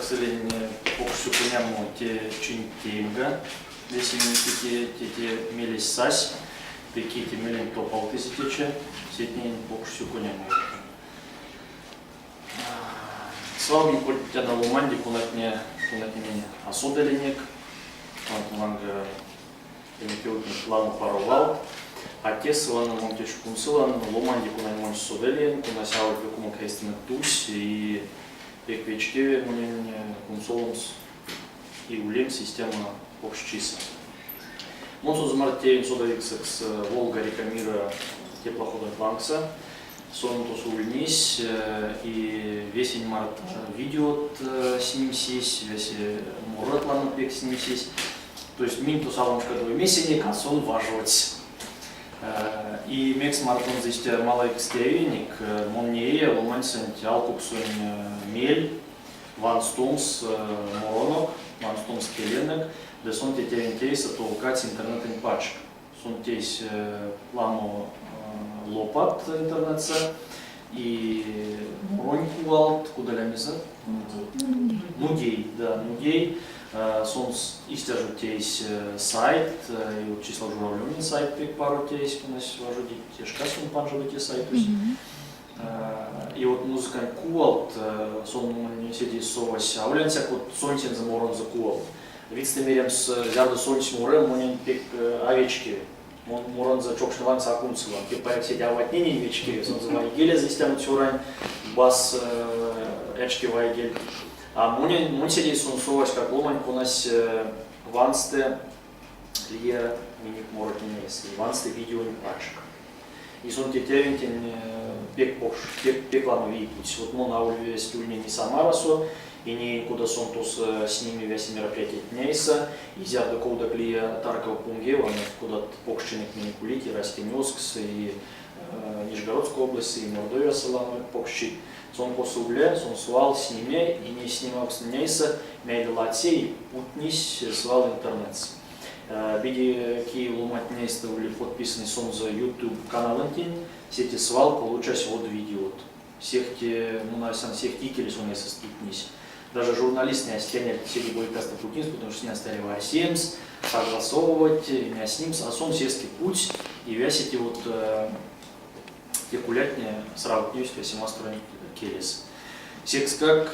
сожалению, покусу поняму те чинтенга, если те мелись сась, такие те мелень топал тысячи, сетней покусу поняму. Слава хоть тебя на луманде кунатне осудаленник, он манга имитирует плану паровал. Отец лана монтеш кунсилан ломанди кунай монш соделен кунасял векума крестина тусь и пеквечке монен кунсоломс и улем система общчиса. Монсу замартеем содавиксекс Волга рекамира теплохода Ланкса сон тусу ульнись и весень март видео с ним сись весь мурат лана пек с ним сись то есть мин тусалом шкадовый месенник а сон важивать. И мекс мартон здесь малый экстериник, моннее, ломансен, тялкуксун, мель, ванстумс, моронок, ванстумс келенек, да сон те терентейса толкать интернет пачк. Сон тесь ламу лопат интернетса и мороньку валт, куда лямиза? Нудей, да, нудей. Сон истяжу тесь сайт, и вот число журавлёвин сайт пек пару тесь, у нас вожу тешка сон панжу те сайт. И вот музыка куалт, сон не сиди совась, а улянся вот сонтин за морон за куалт. Видите мерем с зярду сонтис морем, монен пек овечки, морон за чокшневан сакунцеван, пек парек сидя в отнине овечки, сон за вайгеля здесь тянут сюрань, бас эчки вайгель. А мы сидим сунсовать как ломань у нас вансте лия миник моротинес, вансте видео не пачка. И сон тетерентин пек ламу видеть. Вот мы на улице стульни не самарасо и не куда сон тус с ними весь мероприятие днейса. И зя до коуда клия таркова пунгева, куда покшчиник миникулики, Растенёскс и Нижегородской области и Мордовия саламы покщик. Сон посубле, сон свал с ними и не снимал с нейса, мейлацей, путнись, свал интернет. Биди ки ломать нейста были подписаны сон за YouTube канал антин, сети свал получать вот видео. Всех те, ну на самом всех тикели сон нейса ступнись. Даже журналист не остянет сети будет каста путнись, потому что не остаривая семс, согласовывать, не с ним, а сон сельский путь и вясите вот текулятне сразу есть, если мастроник келес. Секс как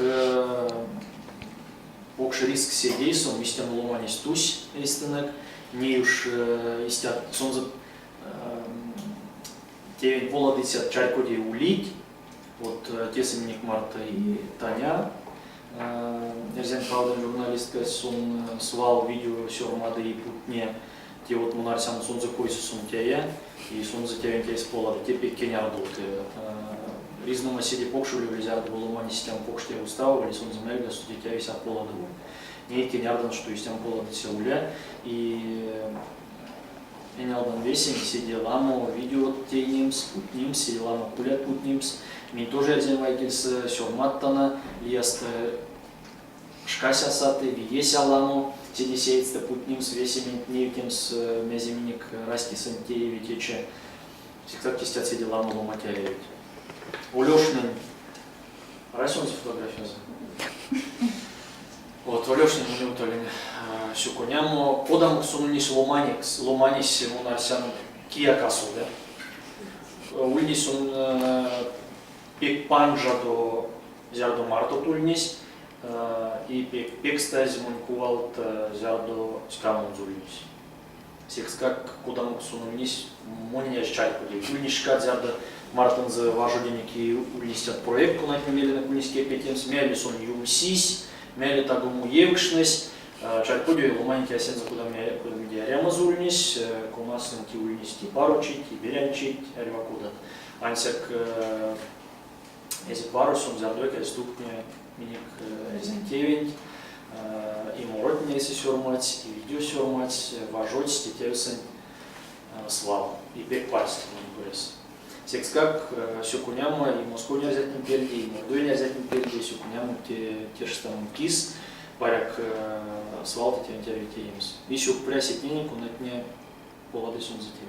покш риск седейсон, мистен ломанис тусь эстенек, не уж истят сонза те володыся чайкоди улить, вот те семеник Марта и Таня, Эрзен правда журналистка сон свал видео сёрмады и путне, те вот мунарсян сон за койсу сон тея, и сон за тея те сполады, те пекеня радуты. Різнома сіді покшулі влізяти було мані систему покшти уставили, сон земельга судитя вися поладову. Нейки нярдан, что систему поладиться уля, и нялдан весен сиди ламу видео тейнимс, путнимс, сиди ламу кулят путнимс. Ми тоже один вайкельс сёрматтана, лиаст шкася саты, виеся ламу, сиди сеется путнимс, весемент невкимс, мезимник расти сантееви тече. Всегда кистят сиди ламу ломатеревить. Улешнин, райсон фотография. Вот Улешнин у него сюкуняму, подам сунунис ломанис мунарсян киякасу, да. Ульнис он пек панжа до зярдо марто тульнис и пек стаз мункувалт зярдо скамун зульнис. Секс как куда мог сунунис муния чайку, ульнишка зярдо Мартин за важоденники улистят проект, на мели на куниске петенс, мели сон юмсись, мели тагуму евкшнес, чайкудю ломаники асен за куда медиарема зульнись, кунасен ти ульнисти паручить, и берянчить, арьвакуда. Ансек език парусом зардойка ступня миник резентевень, и моротня если сёрмать, и видео сёрмать, важоть, стетевсен славу, и пек пальцев на бурес. Секс как сюкуняма и Москву не взять не перди, и Мордовию не взять не перди, сюкуняму те же там кис, паряк свалты те интересимс. И сюк прясит ненеку на дне полады сон затем.